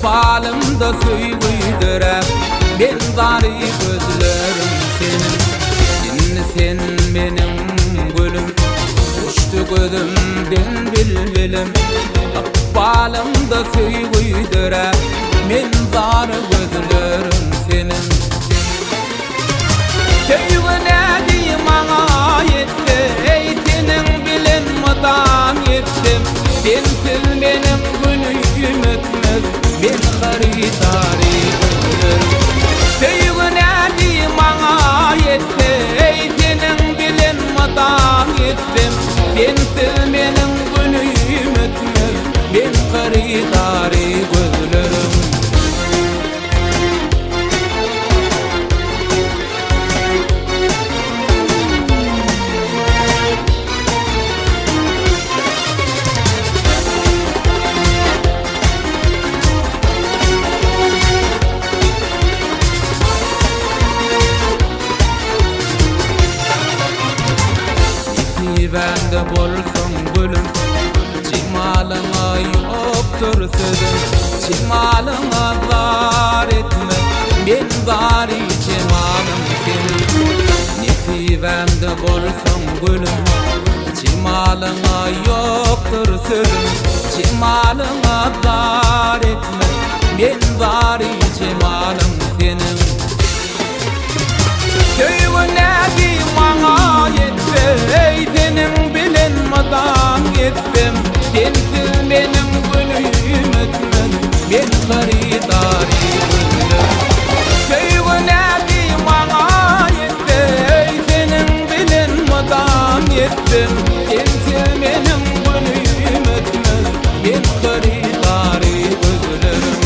Balımda süygüydürem ben zari gözlerim senin sen benim gülüm uçtu gözümden bilbilim Balımda süygüydürem ben zari gözlerim senin Sevgine diyim ana yetti ey senin bilin mudan yettim Sensiz benim günüm ötmez ben haritari ölürüm Sevgine diyim ana yetti ey senin bilin mudan yettim Sensiz benim günüm ötmez ben haritari ölürüm Bende bolsun gülüm Cimalına yoktur sözüm Cimalına zar etme Ben zari cemalım senin Nesi bende bolsun gülüm Cimalına yoktur sözüm Cimalına zar etme Ben zari cemalım senin Sevgine diyim bana yetti ey senin bilin mudan yettim Sensiz benim günüm ötmez ben haritari ölürüm Sevgine diyim bana yetti ey senin bilin mudan yettim Sensiz benim günüm ötmez ben haritari ölürüm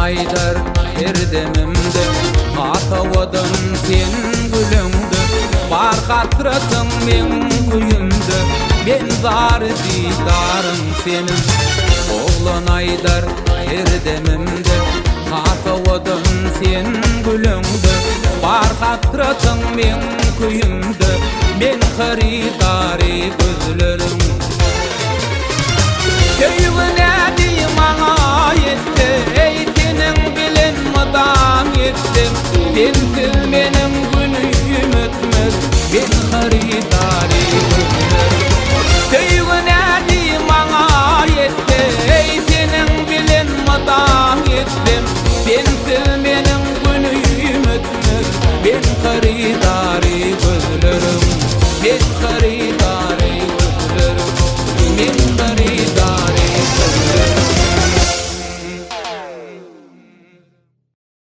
Aydar her demimde Hatavadan sen gülümde Var hatratın men kuyumde Ben zar didarım senin Oğlan Aydar her demimde Hatavadan sen gülümde Var hatratın men kuyumde Ben haritari gözlerim Sevgine diyim ana yetti ey senin bilin mudan yettim Sensiz benim günüm ötmez ben haritari